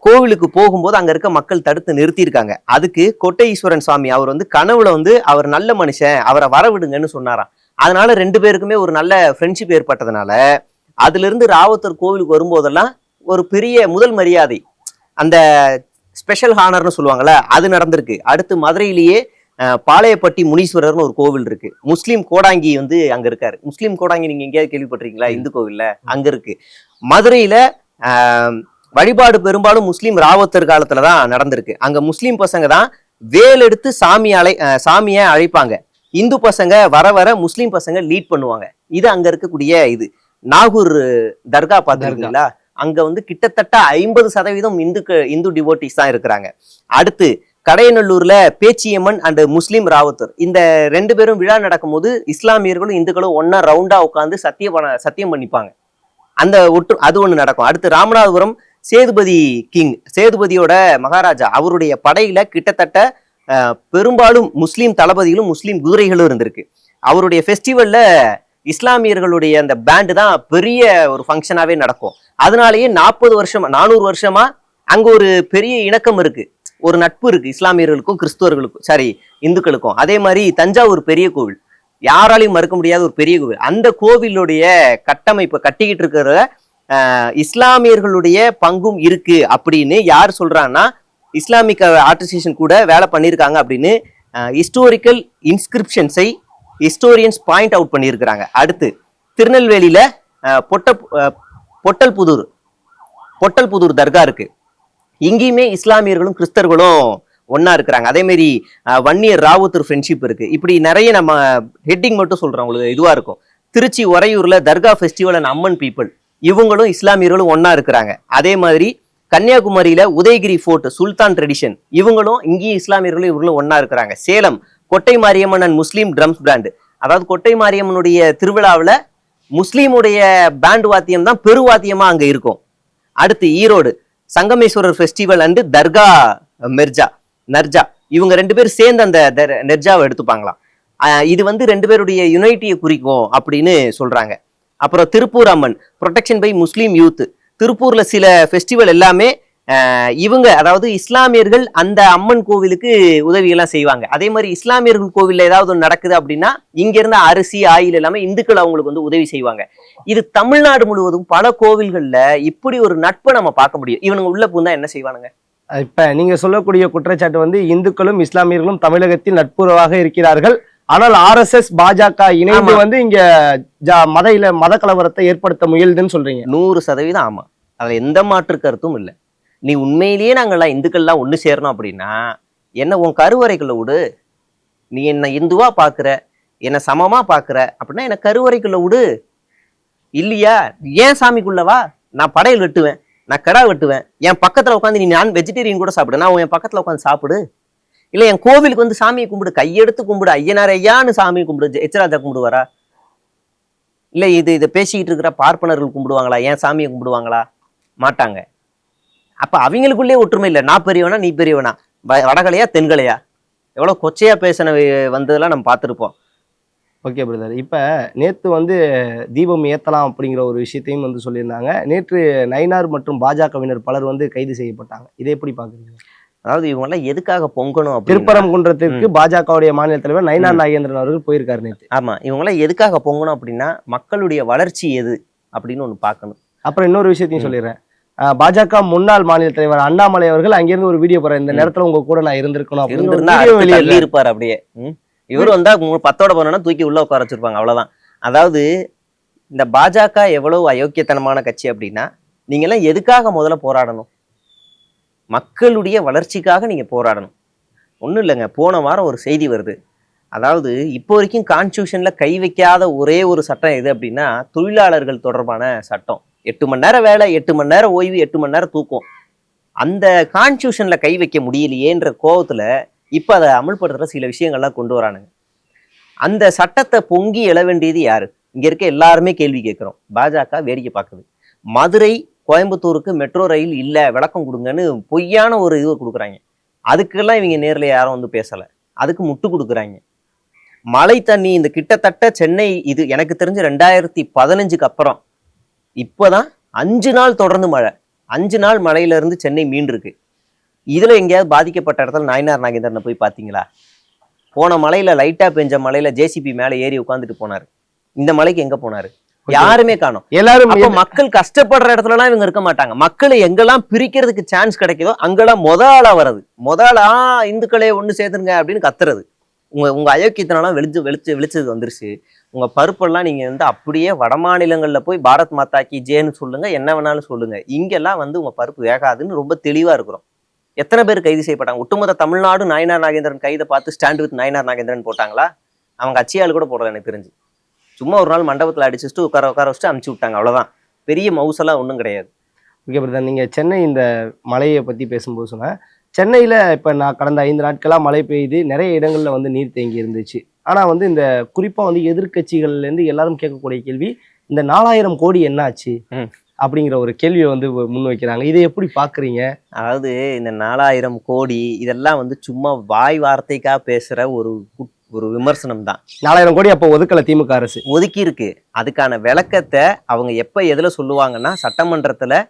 கோவிலுக்கு போகும்போது அங்க இருக்க மக்கள் தடுத்து நிறுத்தியிருக்காங்க. அதுக்கு கொட்டை ஈஸ்வரன் சுவாமி அவர் வந்து கனவுல வந்து அவர் நல்ல மனுஷன், அவரை வரவிடுங்கன்னு சொன்னாராம். அதனால 2 பேருக்குமே ஒரு நல்ல ஃப்ரெண்ட்ஷிப் ஏற்பட்டதுனால அதுல இருந்து ராவுத்தர் கோவிலுக்கு வரும்போதெல்லாம் ஒரு பெரிய முதல் மரியாதை, அந்த ஸ்பெஷல் ஹானர்னு சொல்லுவாங்கல்ல, அது நடந்திருக்கு. அடுத்து மதுரையிலேயே பாளையப்பட்டி முனீஸ்வரர்னு ஒரு கோவில் இருக்கு. முஸ்லீம் கோடாங்கி வந்து அங்க இருக்காரு. முஸ்லீம் கோடாங்கி நீங்க எங்கேயாவது கேள்விப்பட்டிருக்கீங்களா? இந்து கோவில்ல அங்க இருக்கு. மதுரையில வழிபாடு பெரும்பாலும் முஸ்லீம் ராவுத்தர் காலத்துலதான் நடந்திருக்கு. அங்க முஸ்லீம் பசங்க தான் வேல் எடுத்து சாமியை அழைப்பாங்க. இந்து பசங்க வர முஸ்லீம் பசங்க லீட் பண்ணுவாங்க. இது அங்க இருக்கக்கூடிய இது. நாகூர் தர்கா பார்த்திருக்கீங்களா? அங்க வந்து கிட்டத்தட்ட 50% இந்து டிவோட்டிஸ் தான் இருக்கிறாங்க. அடுத்து கடையநல்லூர்ல பேச்சியம்மன் அண்ட் முஸ்லீம் ராவுத்தர், இந்த 2 பேரும் விழா நடக்கும் போது இஸ்லாமியர்களும் இந்துக்களும் ஒன்னா ரவுண்டா உட்காந்து சத்தியம் பண்ணிப்பாங்க. அது ஒண்ணு நடக்கும். அடுத்து ராமநாதபுரம் சேதுபதியோட மகாராஜா, அவருடைய படையில கிட்டத்தட்ட பெரும்பாலும் முஸ்லீம் தளபதிகளும் முஸ்லீம் குதிரைகளும் இருந்திருக்கு. அவருடைய ஃபெஸ்டிவல்ல இஸ்லாமியர்களுடைய அந்த பேண்டு தான் பெரிய ஒரு ஃபங்க்ஷனாவே நடக்கும். அதனாலேயே 400 வருஷமா அங்க ஒரு பெரிய இணக்கம் இருக்கு, ஒரு நட்பு இருக்கு இஸ்லாமியர்களுக்கும் கிறிஸ்துவர்களுக்கும், சாரி இந்துக்களுக்கும். அதே மாதிரி தஞ்சாவூர் பெரிய கோவில், யாராலையும் மறுக்க முடியாத ஒரு பெரிய கோவில். அந்த கோவிலுடைய கட்டமைப்பை கட்டிக்கிட்டு இருக்கிற இஸ்லாமியர்களுடைய பங்கும் இருக்கு அப்படின்னு யார் சொல்றாங்கன்னா, இஸ்லாமிக் ஆர்டிஸ்டேஷன் கூட வேலை பண்ணியிருக்காங்க அப்படின்னு ஹிஸ்டோரிக்கல் இன்ஸ்கிரிப்ஷன்ஸை ஹிஸ்டோரியன்ஸ் பாயிண்ட் அவுட் பண்ணியிருக்கிறாங்க. அடுத்து திருநெல்வேலியில பொட்டல்புதூர் தர்கா இருக்கு. இங்கேயுமே இஸ்லாமியர்களும் கிறிஸ்தவர்களும் ஒன்னா இருக்கிறாங்க. அதே மாதிரி வன்னியர் ராவுத்தர் ஃப்ரெண்ட்ஷிப் இருக்கு. இப்படி நிறைய நம்ம ஹெட்டிங் மட்டும் சொல்றோம், உங்களுக்கு இதுவா இருக்கும். திருச்சி உறையூர்ல தர்கா ஃபெஸ்டிவல் அண்ட் அம்மன் பீப்புள், இவங்களும் இஸ்லாமியர்களும் ஒன்னா இருக்கிறாங்க. அதே மாதிரி கன்னியாகுமரியில உதயகிரி ஃபோர்ட் சுல்தான் ட்ரெடிஷன், இவங்களும் இங்கேயும் இஸ்லாமியர்களும் இவங்களும் ஒன்னா இருக்கிறாங்க. Salem Kottai Mariamman and Muslim drums band, அதாவது கொட்டை மாரியம்மனுடைய திருவிழாவில் முஸ்லீமுடைய பேண்ட் வாத்தியம் தான் பெருவாத்தியமா அங்க இருக்கும். அடுத்து ஈரோடு சங்கமேஸ்வரர் ஃபெஸ்டிவல் அண்ட் தர்கா நர்ஜா, இவங்க 2 பேர் சேர்ந்து அந்த நெர்ஜாவை எடுத்துப்பாங்களாம். இது வந்து 2 பேருடைய யுனைட்டியை குறிக்கும் அப்படின்னு சொல்றாங்க. அப்புறம் திருப்பூர் அம்மன் ப்ரொடெக்ஷன் பை முஸ்லீம் யூத், திருப்பூர்ல சில ஃபெஸ்டிவல் எல்லாமே இவங்க, அதாவது இஸ்லாமியர்கள் அந்த அம்மன் கோவிலுக்கு உதவி எல்லாம் செய்வாங்க. அதே மாதிரி இஸ்லாமியர்கள் கோவில்ல ஏதாவது ஒன்று நடக்குது அப்படின்னா இங்க இருந்து அரிசி ஆயில் எல்லாமே இந்துக்கள் அவங்களுக்கு வந்து உதவி செய்வாங்க. இது தமிழ்நாடு முழுவதும் பல கோவில்கள்ல இப்படி ஒரு நட்பை நம்ம பார்க்க முடியும். இவனுங்க உள்ள பூந்தா என்ன செய்வானுங்க? இப்ப நீங்க சொல்லக்கூடிய குற்றச்சாட்டு வந்து இந்துக்களும் இஸ்லாமியர்களும் தமிழகத்தில் நட்புறவாக இருக்கிறார்கள், ஆனால் RSS பாஜக இணைந்து வந்து இங்க மத கலவரத்தை ஏற்படுத்த முயலுதுன்னு சொல்றீங்க. 100% ஆமா, அதுல எந்த மாற்று கருத்தும் இல்லை. நீ உண்மையிலேயே நாங்கள்லாம் இந்துக்கள்லாம் ஒன்று சேரணும் அப்படின்னா என்ன உன் கருவறைக்குள்ள விடு. நீ என்ன இந்துவா பாக்குற, என்ன சமமா பாக்குற அப்படின்னா என்ன கருவறைக்குள்ள விடு. இல்லையா ஏன் சாமிக்குள்ளவா, நான் படையல் வெட்டுவேன், நான் கடா வெட்டுவேன், என் பக்கத்துல உட்காந்து நீ நான் வெஜிடேரியன் கூட சாப்பிடு, நான் என் பக்கத்துல உட்காந்து சாப்பிடு. இல்ல என் கோவிலுக்கு வந்து சாமியை கும்பிடு, கையெடுத்து கும்பிடு, ஐயனார் ஐயான்னு சாமியை கும்பிடு, எச்சராஜா கும்பிடுவாரா? இல்ல இதை பேசிக்கிட்டு இருக்கிற பார்ப்பனர்கள் கும்பிடுவாங்களா? ஏன் சாமியை கும்பிடுவாங்களா? மாட்டாங்க. அப்ப அவங்களுக்குள்ளே ஒற்றுமை இல்லை. நான் பெரியவனா நீ பெரியவனா, வடகலையா தென்கலையா, எவ்வளவு கொச்சையா பேசின வந்ததெல்லாம் நம்ம பார்த்துருப்போம். ஓகே பிரதர், இப்ப நேத்து வந்து தீபம் ஏத்தலாம் அப்படிங்கிற ஒரு விஷயத்தையும் வந்து சொல்லியிருந்தாங்க. நேற்று நயினார் மற்றும் பாஜகவினர் பலர் வந்து கைது செய்யப்பட்டாங்க. இதை எப்படி பாக்குறீங்க? அதாவது இவங்க எல்லாம் எதுக்காக பொங்கணும்? திருப்பரங்குன்றத்திற்கு பாஜகவுடைய மாநில தலைவர் நயினார் நாகேந்திரன் அவர்கள் போயிருக்காரு நேற்று. ஆமா, இவங்க எல்லாம் எதுக்காக பொங்கணும் அப்படின்னா மக்களுடைய வளர்ச்சி எது அப்படின்னு ஒண்ணு பார்க்கணும். அப்புறம் இன்னொரு விஷயத்தையும் சொல்லிடுறேன். பாஜக முன்னாள் மாநில தலைவர் அண்ணாமலை அவர்கள் அங்கிருந்து ஒரு வீடியோ போறாரு, இந்த நேரத்துல உங்க கூட நான் இருந்திருக்கணும் அப்படின்னு இருப்பாரு. அப்படியே இவரு வந்தா 10ஓட போனோம்னா தூக்கி உள்ள உட்கார வச்சிருப்பாங்க, அவ்வளவுதான். அதாவது இந்த பாஜக எவ்வளவு அயோக்கியத்தனமான கட்சி அப்படின்னா, நீங்க எல்லாம் எதுக்காக முதல்ல போராடணும்? மக்களுடைய வளர்ச்சிக்காக நீங்க போராடணும். ஒன்றும் இல்லைங்க, போன வாரம் ஒரு செய்தி வருது. அதாவது இப்போ வரைக்கும் கான்ஸ்டியூஷன்ல கை வைக்காத ஒரே ஒரு சட்டம் எது அப்படின்னா தொழிலாளர்கள் தொடர்பான சட்டம். 8 மணி நேரம் வேலை, 8 மணி நேரம் ஓய்வு, 8 மணி நேரம் தூக்கம். அந்த கான்ஸ்டியூஷன்ல கை வைக்க முடியலையேன்ற கோவத்துல இப்ப அதை அமல்படுத்துற சில விஷயங்கள்லாம் கொண்டு வரானுங்க. அந்த சட்டத்தை பொங்கி எழ வேண்டியது யாரு? இங்க இருக்க எல்லாருமே கேள்வி கேட்கிறோம். பாஜக வேடிக்கை பார்க்குது. மதுரை கோயம்புத்தூருக்கு மெட்ரோ ரயில் இல்ல, விளக்கம் கொடுங்கன்னு பொய்யான ஒரு இது கொடுக்குறாங்க. அதுக்கெல்லாம் இவங்க நேர்ல யாரும் வந்து பேசல, அதுக்கு முட்டு கொடுக்குறாங்க. மழை தண்ணி இந்த கிட்டத்தட்ட சென்னை, இது எனக்கு தெரிஞ்சு 2015க்கு அப்புறம் இப்போதான் 5 நாள் தொடர்ந்து மழை, 5 நாள் மழையில இருந்து சென்னை மீண்டிருக்கு. இதுல எங்கேயாவது பாதிக்கப்பட்ட இடத்துல நயினார் நாகேந்திரனை போய் பாத்தீங்களா? போன மலையில லைட்டா பெஞ்ச மலையில ஜேசிபி மேல ஏறி உட்காந்துட்டு போனாரு. இந்த மலைக்கு எங்க போனாரு? யாருமே காணோம். எல்லாரும் மக்கள் கஷ்டப்படுற இடத்துல எல்லாம் இவங்க இருக்க மாட்டாங்க. மக்களை எங்கெல்லாம் பிரிக்கிறதுக்கு சான்ஸ் கிடைக்குதோ அங்கெல்லாம் முதலா வர்றது, முதலா இந்துக்களே ஒண்ணு சேர்த்துருங்க அப்படின்னு கத்துறது. உங்க அயோக்கியத்தனெல்லாம் வெளிச்சது வந்துருச்சு. உங்க பருப்பெல்லாம் நீங்க வந்து அப்படியே வட மாநிலங்கள்ல போய் பாரத் மாதாக்கு ஜேன்னு சொல்லுங்க, என்ன வேணாலும் சொல்லுங்க. இங்கெல்லாம் வந்து உங்க பருப்பு வேகாதுன்னு ரொம்ப தெளிவா இருக்கிறோம். எத்தனை பேர் கைது செய்யப்பட்டாங்க? ஒட்டுமொத்த தமிழ்நாடு நயினார் நாகேந்திரன் கைதை பார்த்து ஸ்டாண்ட் வித் நயினார் நாகேந்திரன் போட்டாங்களா? அவங்க கட்சியாள் கூட போடுறது எனக்கு தெரிஞ்சு. சும்மா ஒரு நாள் மண்டபத்தில் அடிச்சுட்டு உட்கார வச்சுட்டு அமுச்சு விட்டாங்க, அவ்வளவுதான். பெரிய மவுசெல்லாம் ஒன்றும் கிடையாது. ஓகே பிரதர், நீங்க சென்னை இந்த மழையை பத்தி பேசும்போது சொன்னேன், சென்னையில இப்ப நான் கடந்த 5 நாட்களா மழை பெய்யுது, நிறைய இடங்கள்ல வந்து நீர் தேங்கி இருந்துச்சு. ஆனா வந்து இந்த குறிப்பா வந்து எதிர்கட்சிகள்ல இருந்து எல்லாரும் கேட்கக்கூடிய கேள்வி, இந்த 4000 கோடி என்ன ஆச்சு அப்படிங்கிற ஒரு கேள்வியை வந்து முன்வைக்கிறாங்க. இதை எப்படி பாக்குறீங்க? அதாவது இந்த 4000 கோடி இதெல்லாம் வந்து சும்மா வாய் வார்த்தைக்காக பேசுற ஒரு ஒரு விமர்சனம் தான். 4000 கோடி அப்போ ஒதுக்கல திமுக அரசு. ஒதுக்கி இருக்கு. அதுக்கான விளக்கத்தை அவங்க எப்ப எதுல சொல்லுவாங்கன்னா, சட்டமன்றத்துல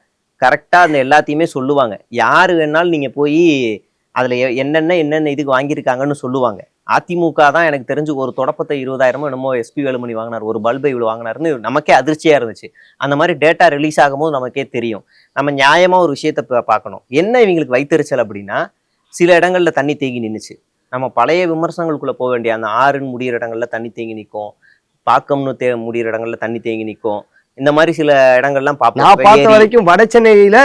கரெக்டா அந்த எல்லாத்தையுமே சொல்லுவாங்க. யாரு வேணாலும் நீங்க போய் அதுல என்னென்ன இதுக்கு வாங்கியிருக்காங்கன்னு சொல்லுவாங்க. அதிமுக தான் எனக்கு தெரிஞ்சு ஒரு தொடப்பத்தை 20,000 என்னமோ எஸ்பி வேலுமணி வாங்கினார், ஒரு பல்பை இவ்வளவு வாங்கினாருன்னு நமக்கே அதிர்ச்சியா இருந்துச்சு. அந்த மாதிரி டேட்டா ரிலீஸ் ஆகும்போது நமக்கே தெரியும். நம்ம நியாயமா ஒரு விஷயத்த பார்க்கணும். என்ன இவங்களுக்கு வைத்தறிச்சல் அப்படின்னா, சில இடங்கள்ல தண்ணி தேங்கி நின்றுச்சு. நம்ம பழைய விமர்சனங்களுக்குள்ள போக வேண்டிய அந்த ஆறுன்னு முடிகிற இடங்கள்ல தண்ணி தேங்கி நிற்கும், பாக்கம்னு முடிகிற இடங்கள்ல தண்ணி தேங்கி நிற்கும். இந்த மாதிரி சில இடங்கள்லாம் நான் பார்த்த வரைக்கும் வட சென்னையில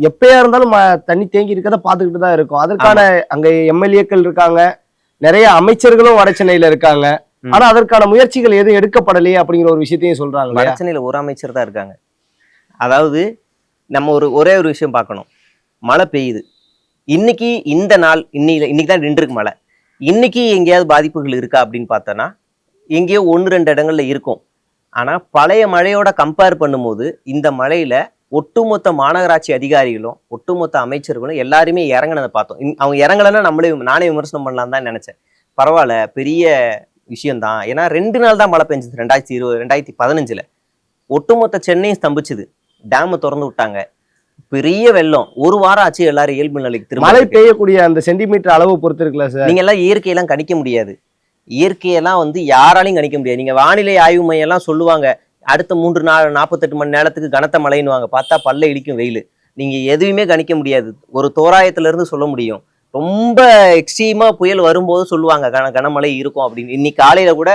எப்பயா இருந்தாலும் தண்ணி தேங்கி இருக்கத பார்த்துக்கிட்டு தான் இருக்கும். அதற்கான அங்க எம்எல்ஏக்கள் இருக்காங்க, நிறைய அமைச்சர்களும் வட சென்னையில இருக்காங்க. ஆனா அதற்கான முயற்சிகள் எதுவும் எடுக்கப்படலையே அப்படிங்கிற ஒரு விஷயத்தையும் சொல்றாங்க. வட சென்னையில ஒரு அமைச்சர் தான் இருக்காங்க. அதாவது நம்ம ஒரே ஒரு விஷயம் பார்க்கணும். மழை பெய்யுது இன்னைக்கு, இந்த நாள் இன்னைக்கு தான் நின்றுருக்கு மழை. இன்னைக்கு எங்கேயாவது பாதிப்புகள் இருக்கா அப்படின்னு பார்த்தோன்னா எங்கேயோ 1-2 இடங்கள்ல இருக்கும். ஆனா பழைய மழையோட கம்பேர் பண்ணும்போது இந்த மழையில ஒட்டுமொத்த மாநகராட்சி அதிகாரிகளும் ஒட்டுமொத்த அமைச்சர்களும் எல்லாருமே இறங்கினதை பார்த்தோம். அவங்க இறங்கலைன்னா நானே விமர்சனம் பண்ணலாம் தான் நினைச்சேன். பரவாயில்ல, பெரிய விஷயம்தான். ஏன்னா 2 நாள் தான் மழை பெஞ்சது 2015. ஒட்டுமொத்த சென்னையும் ஸ்தம்பிச்சுது. டேமை திறந்து விட்டாங்க, பெரிய வெள்ளம். ஒரு வாரம் ஆச்சு எல்லாரும் இயல்பு நிலைக்கு திரும்ப. மழை பெய்யக்கூடிய அந்த சென்டிமீட்டர் அளவு பொறுத்து இருக்குல்ல சார். நீங்க எல்லாம் இயற்கையெல்லாம் கணிக்க முடியாது. இயற்கையெல்லாம் யாராலையும் கணிக்க முடியாது. நீங்க வானிலை ஆய்வு மையம் எல்லாம் சொல்லுவாங்க அடுத்த 48 மணி நேரத்துக்கு கனத்த மழைன்னுவாங்க. பார்த்தா பல்ல இழிக்கும் வெயில். நீங்க எதுவுமே கணிக்க முடியாது. ஒரு தோராயத்துல இருந்து சொல்ல முடியும். ரொம்ப எக்ஸ்ட்ரீமா புயல் வரும்போது சொல்லுவாங்க கனமழை இருக்கும் அப்படின்னு. இன்னைக்கு காலையில கூட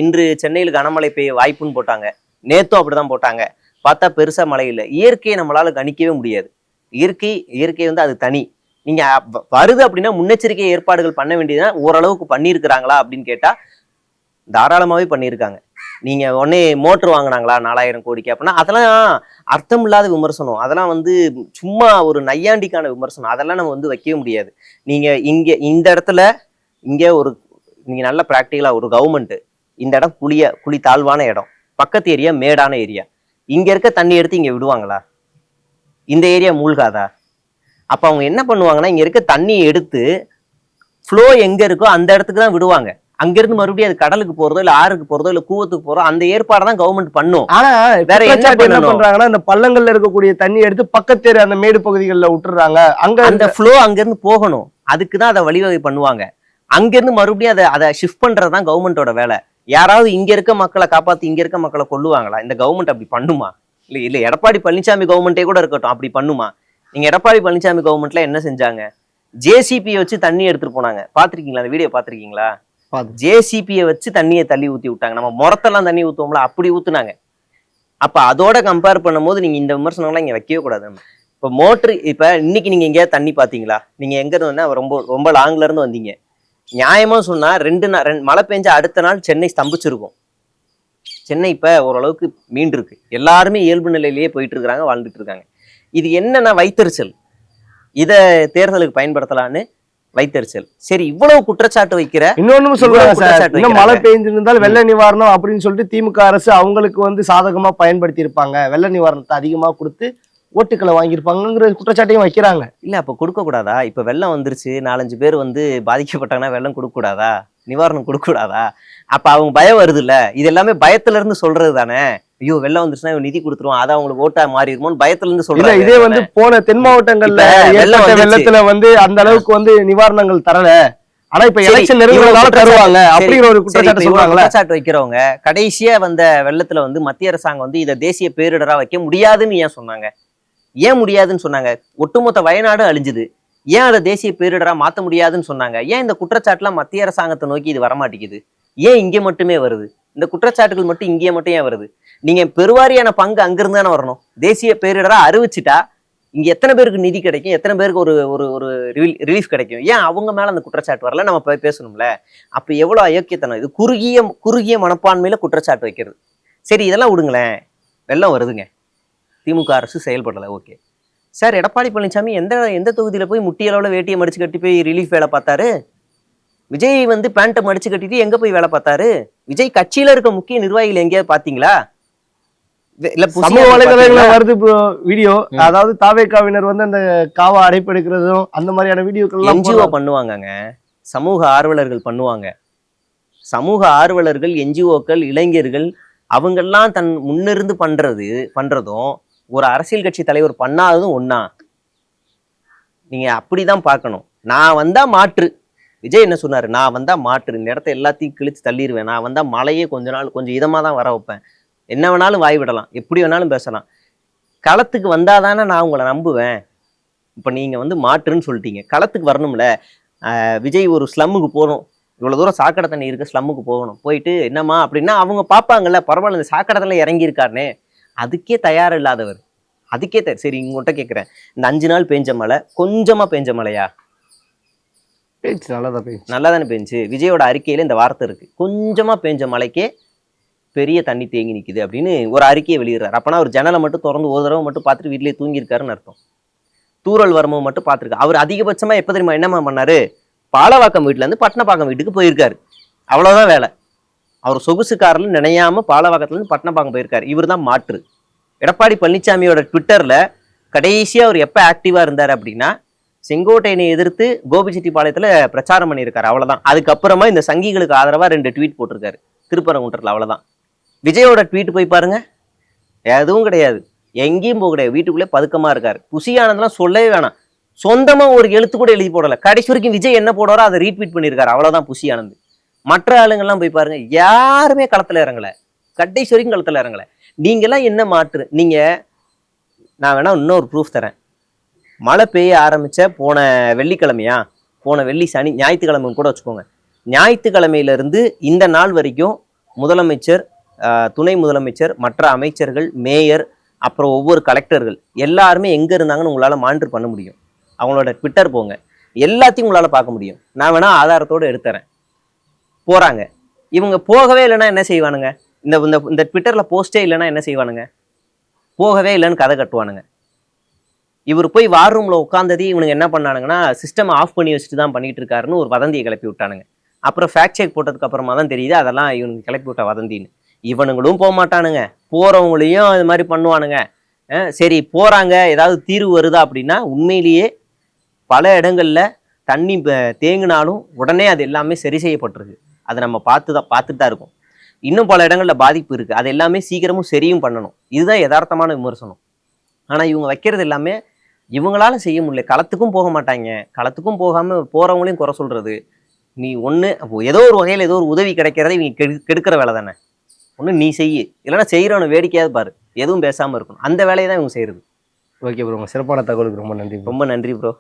இன்று சென்னையில் கனமழை பெய்ய வாய்ப்புன்னு போட்டாங்க. நேத்தும் அப்படிதான் போட்டாங்க. பார்த்தா பெருசா மழை இல்லை. இயற்கையை நம்மளால கணிக்கவே முடியாது. இயற்கை அது தனி. நீங்க வருது அப்படின்னா முன்னெச்சரிக்கை ஏற்பாடுகள் பண்ண வேண்டியதுன்னா ஓரளவுக்கு பண்ணியிருக்கிறாங்களா அப்படின்னு கேட்டா தாராளமாவே பண்ணியிருக்காங்க. நீங்க உடனே மோட்டர் வாங்கினாங்களா 4000 கோடிக்கு அப்படின்னா அதெல்லாம் அர்த்தம் இல்லாத விமர்சனம். அதெல்லாம் சும்மா ஒரு நையாண்டிக்கான விமர்சனம். அதெல்லாம் நம்ம வைக்கவே முடியாது. நீங்க இந்த இடத்துல நீங்க நல்ல பிராக்டிகலா ஒரு கவர்மெண்ட், இந்த இடம் குழி தாழ்வான இடம், பக்கத்து ஏரியா மேடான ஏரியா, இங்க இருக்க தண்ணி எடுத்து இங்க விடுவாங்களா? இந்த ஏரியா மூழ்காதா? அப்ப அவங்க என்ன பண்ணுவாங்கன்னா, இங்க இருக்க தண்ணியை எடுத்து ஃப்ளோ எங்க இருக்கோ அந்த இடத்துக்கு தான் விடுவாங்க. அங்கிருந்து மறுபடியும் அது கடலுக்கு போறதோ இல்ல ஆறுக்கு போறதோ இல்ல கூவத்துக்கு போறதோ அந்த ஏற்பாடு தான் கவர்மெண்ட் பண்ணும். ஆனா வேற என்ன பண்றாங்கன்னா, இந்த பள்ளங்கள்ல இருக்கக்கூடிய தண்ணி எடுத்து பக்கத்தேரு அந்த மேடு பகுதிகளில் விட்டுறாங்க. அங்க அந்த ஃப்ளோ அங்கிருந்து போகணும். அதுக்குதான் அதை வழிவகை பண்ணுவாங்க. அங்கிருந்து மறுபடியும் அதை ஷிஃப்ட் பண்றதுதான் கவர்மெண்டோட வேலை. யாராவது இங்க இருக்க மக்களை காப்பாத்தி இங்க இருக்க மக்களை கொள்ளுவாங்களா? இந்த கவர்மெண்ட் அப்படி பண்ணுமா? இல்ல எடப்பாடி பழனிசாமி கவர்மெண்டே கூட இருக்கட்டும், அப்படி பண்ணுமா? நீங்க எடப்பாடி பழனிசாமி கவர்மெண்ட்ல என்ன செஞ்சாங்க? ஜேசிபியை வச்சு தண்ணி எடுத்துட்டு போனாங்க. பாத்திருக்கீங்களா? அந்த வீடியோ பாத்திருக்கீங்களா? ஜேசிபியை வச்சு தண்ணியை தள்ளி ஊத்தி விட்டாங்க. நம்ம முறத்தெல்லாம் தண்ணி ஊத்துவோம்ல, அப்படி ஊத்துனாங்க. அப்ப அதோட கம்பேர் பண்ணும்போது நீங்க இந்த விமர்சனம்லாம் இங்க வைக்கவே கூடாது. இப்ப மோட்டர், இப்ப இன்னைக்கு நீங்க எங்கேயாவது தண்ணி பாத்தீங்களா? நீங்க எங்க இருந்து ரொம்ப ரொம்ப லாங்ல இருந்து வந்தீங்க. நியாயமா சொன்னா 2 நாள் மழை பெஞ்ச அடுத்த நாள் சென்னை ஸ்தம்பிச்சிருக்கும். சென்னை இப்ப ஓரளவுக்கு மீண்டு இருக்கு. எல்லாருமே இயல்பு நிலையிலேயே போயிட்டு இருக்காங்க, வாழ்ந்துட்டு இருக்காங்க. இது என்னன்னா வைத்தறிச்சல். இத தேர்தலுக்கு பயன்படுத்தலான்னு வைத்தறிச்சல். சரி, இவ்வளவு குற்றச்சாட்டு வைக்கிற இன்னொன்னு சொல்றாங்க, இன்னும் மழை பெய்ஞ்சிருந்தால் வெள்ள நிவாரணம் அப்படின்னு சொல்லிட்டு திமுக அரசு அவங்களுக்கு சாதகமா பயன்படுத்தி இருப்பாங்க, வெள்ள நிவாரணத்தை அதிகமா கொடுத்து ஓட்டுக்களை வாங்கியிருப்பாங்கிற குற்றச்சாட்டையும் வைக்கிறாங்க. இல்ல அப்ப கொடுக்க கூடாதா? இப்ப வெள்ளம் வந்துருச்சு, 4-5 பேர் பாதிக்கப்பட்டாங்கன்னா வெள்ளம் கொடுக்க கூடாதா? நிவாரணம் கொடுக்க கூடாதா? அப்ப அவங்க பயம் வருது இல்ல? இது எல்லாமே பயத்துல இருந்து சொல்றது தானே. ஐயோ வெள்ளம் வந்துருச்சுன்னா நிதி கொடுத்துருவோம், அதை அவங்களுக்கு ஓட்டா மாறிடுமோன்னு பயத்துல இருந்து சொல்றாங்க. இதே போன தென் மாவட்டங்கள்ல வெள்ளத்துல அந்த அளவுக்கு நிவாரணங்கள் தரல. ஆனா இப்ப எலெக்ஷன் நெருங்குறதால தருவாங்க அப்படிங்கிற ஒரு குற்றச்சாட்டு வைக்கிறவங்க கடைசியா வந்த வெள்ளத்துல மத்திய அரசாங்கம் இதை தேசிய பேரிடரா வைக்க முடியாதுன்னு ஏன் சொன்னாங்க? ஏன் முடியாதுன்னு சொன்னாங்க? ஒட்டுமொத்த வயநாடு அழிஞ்சுது, ஏன் அதை தேசிய பேரிடரா மாத்த முடியாதுன்னு சொன்னாங்க? ஏன் இந்த குற்றச்சாட்டுலாம் மத்திய அரசாங்கத்தை நோக்கி இது வரமாட்டேங்குது? ஏன் இங்கே மட்டுமே வருது? இந்த குற்றச்சாட்டுகள் மட்டும் இங்கே மட்டும் ஏன் வருது? நீங்க பெருவாரியான பங்கு அங்கிருந்து தானே வரணும். தேசிய பேரிடரா அறிவிச்சுட்டா இங்க எத்தனை பேருக்கு நிதி கிடைக்கும், எத்தனை பேருக்கு ஒரு ஒரு ரிலீஃப் கிடைக்கும்? ஏன் அவங்க மேல அந்த குற்றச்சாட்டு வரல? நம்ம பேசணும்ல. அப்ப எவ்வளவு அயோக்கியத்தனம் இது! குறுகிய மனப்பான்மையில குற்றச்சாட்டு வைக்கிறது. சரி, இதெல்லாம் விடுங்களேன். வெள்ளம் வருதுங்க, திமுக அரசு செயல்படல, ஓகே சார். எடப்பாடி பழனிசாமி எந்த தொகுதியில போய் முட்டியளவுல வேட்டியை மடிச்சு கட்டி போய் ரிலீஃப் வேலை பார்த்தாரு? விஜய் பேண்ட்டை மடிச்சு கட்டிட்டு எங்க போய் வேலை பார்த்தாரு? விஜய் கட்சியில இருக்க முக்கிய நிர்வாகிகள் எங்கேயாவது பாத்தீங்களா? சமூக வலைதளங்கள்ல வருது வீடியோ. அதாவது தாவேகாவினர் அந்த காவா அடைப்பெடுக்கிறதும் அந்த மாதிரியான வீடியோக்கள் என்ஜிஓ பண்ணுவாங்கங்க, சமூக ஆர்வலர்கள் பண்ணுவாங்க. சமூக ஆர்வலர்கள், என்ஜிஓக்கள், இளைஞர்கள் அவங்கெல்லாம் தன் முன்னிருந்து பண்றதும் ஒரு அரசியல் கட்சி தலைவர் பண்ணாததும் ஒண்ணா? நீங்க அப்படிதான் பார்க்கணும். நான் வந்தா மாற்று. விஜய் என்ன சொன்னாரு? நான் வந்தா மாற்று, இந்த இடத்த எல்லாத்தையும் கிழிச்சு தள்ளிடுவேன், நான் வந்தா மழையே கொஞ்ச நாள் கொஞ்சம் இதமா தான் வர வைப்பேன், என்ன வேணாலும் வாய் விடலாம், எப்படி வேணாலும் பேசலாம், களத்துக்கு வந்தாதானே நான் உங்களை நம்புவேன். இப்ப நீங்க வந்து மாற்றுன்னு சொல்லிட்டீங்க, களத்துக்கு வரணும்ல. விஜய் ஒரு ஸ்லம்முக்கு போகணும், இவ்வளவு தூரம் சாக்கடை தண்ணி இருக்கு, ஸ்லம்முக்கு போகணும், போயிட்டு என்னம்மா அப்படின்னா அவங்க பார்ப்பாங்கல்ல, பரவாயில்ல இந்த சாக்கடை தண்ணி இறங்கி இருக்காருனே, அதுக்கே தயார் இல்லாதவர். அதுக்கே சரி உங்கள்கிட்ட கேட்குறேன், இந்த 5 நாள் பெஞ்ச மழை கொஞ்சமா பெஞ்ச மழையா? பேச்சு நல்லாதான் பேச்சு. நல்லா தானே பெஞ்சு. விஜயோட அறிக்கையில இந்த வார்த்தை இருக்கு, கொஞ்சமா பெஞ்ச மழைக்கே பெரிய தண்ணி தேங்கி நிக்குது அப்படின்னு ஒரு அறிக்கையை வெளியிடுறாரு. அப்பனா ஒரு ஜன்னலை மட்டும் திறந்து ஒரு தடவை மட்டும் பார்த்துட்டு வீட்டிலேயே தூங்கியிருக்காருன்னு அர்த்தம். தூரல் வரும்போது மட்டும் பார்த்துருக்கு. அவர் அதிகபட்சமா எப்ப தெரியுமா என்னமா பண்ணாரு? பாலவாக்கம் வீட்டுல இருந்து பட்டணப்பாக்கம் வீட்டுக்கு போயிருக்காரு, அவ்வளவுதான் வேலை. அவர் சொகுசு கார்ல நினையாம பாலவாக்கத்துல இருந்து பட்டணப்பாக்கம் போயிருக்காரு. இவர் தான் மாற்று. எடப்பாடி பழனிசாமியோட ட்விட்டர்ல கடைசியா அவர் எப்ப ஆக்டிவா இருந்தாரு அப்படின்னா, செங்கோட்டையனை எதிர்த்து கோபிச்செட்டிப்பாளையத்துல பிரச்சாரம் பண்ணியிருக்காரு, அவ்வளவுதான். அதுக்கப்புறமா இந்த சங்கிகளுக்கு ஆதரவா 2 ட்வீட் போட்டிருக்காரு திருப்பரங்குன்றத்துல, அவ்வளவுதான். விஜயோட ட்வீட் போய் பாருங்க, எதுவும் கிடையாது, எங்கேயும் போக கிடையாது, வீட்டுக்குள்ளே பதுக்கமா இருக்காரு. புசியானந்தெல்லாம் சொல்லவே வேணாம், சொந்தமா ஒரு எழுத்து கூட எழுதி போடல. கடைசி வரைக்கும் விஜய் என்ன போடுறாரோ அதை ரீட்வீட் பண்ணியிருக்காரு, அவ்வளவுதான் புசி ஆனந்த். மற்ற ஆளுங்கெல்லாம் போய் பாருங்க, யாருமே களத்துல இறங்கல, கடைசி வரைக்கும் களத்துல இறங்கல. நீங்கெல்லாம் என்ன மாற்று? நீங்க, நான் வேணா இன்னொரு ப்ரூஃப் தரேன். மழை பெய்ய ஆரம்பிச்ச போன வெள்ளிக்கிழமையா, போன வெள்ளி சனி ஞாயிற்றுக்கிழமைன்னு கூட வச்சுக்கோங்க, ஞாயிற்றுக்கிழமையில இருந்து இந்த நாள் வரைக்கும் முதலமைச்சர், துணை முதலமைச்சர், மற்ற அமைச்சர்கள், மேயர், அப்புறம் ஒவ்வொரு கலெக்டர்கள் எல்லாருமே எங்க இருந்தாங்கன்னு உங்களால மானிட்டர் பண்ண முடியும். அவங்களோட ட்விட்டர் போங்க, எல்லாத்தையும் உங்களால பார்க்க முடியும். நான் வேணா ஆதாரத்தோடு எடுத்துறேன். போறாங்க, இவங்க போகவே இல்லைன்னா என்ன செய்வானுங்க? இந்த இந்த ட்விட்டர்ல போஸ்டே இல்லைன்னா என்ன செய்வானுங்க? போகவே இல்லைன்னு கதை கட்டுவானுங்க. இவர் போய் வார் ரூம்ல உட்காந்ததே இவனுங்க என்ன பண்ணானுங்கன்னா, சிஸ்டம் ஆஃப் பண்ணி வச்சுட்டு தான் பண்ணிட்டு இருக்காருன்னு ஒரு வதந்தியை கிளப்பி விட்டானுங்க. அப்புறம் ஃபேக்ட் செக் போட்டதுக்கு அப்புறமா தான் தெரியுது அதெல்லாம் இவனுக்கு கிளப்பி விட்ட வதந்தின்னு. இவனுங்களும் போக மாட்டானுங்க, போறவங்களையும் இது மாதிரி பண்ணுவானுங்க. சரி போறாங்க, ஏதாவது தீர்வு வருதா அப்படின்னா, உண்மையிலேயே பல இடங்கள்ல தண்ணி தேங்கினாலும் உடனே அது எல்லாமே சரி செய்யப்பட்டிருக்கு. அதை நம்ம பார்த்துட்டு தான் இருக்கோம். இன்னும் பல இடங்கள்ல பாதிப்பு இருக்கு, அது எல்லாமே சீக்கிரமும் சரியும் பண்ணணும். இதுதான் யதார்த்தமான விமர்சனம். ஆனா இவங்க வைக்கிறது எல்லாமே இவங்களால செய்ய முடியல. களத்துக்கும் போக மாட்டாங்க, களத்துக்கும் போகாம போறவங்களையும் குறை சொல்றது. நீ ஒண்ணு ஏதோ ஒரு வகையில ஏதோ ஒரு உதவி கிடைக்கிறத இவங்க கெடுக்கிற வேலை தானே. ஒண்ணு நீ செய்யு, இல்லைன்னா செய்யறவனை வேடிக்கையாவது பாரு, எதுவும் பேசாம இருக்கணும். அந்த வேலையை தான் இவங்க செய்யறது. ஓகே ப்ரோ, சிறப்பான தகவலுக்கு ரொம்ப நன்றி. ரொம்ப நன்றி ப்ரோ.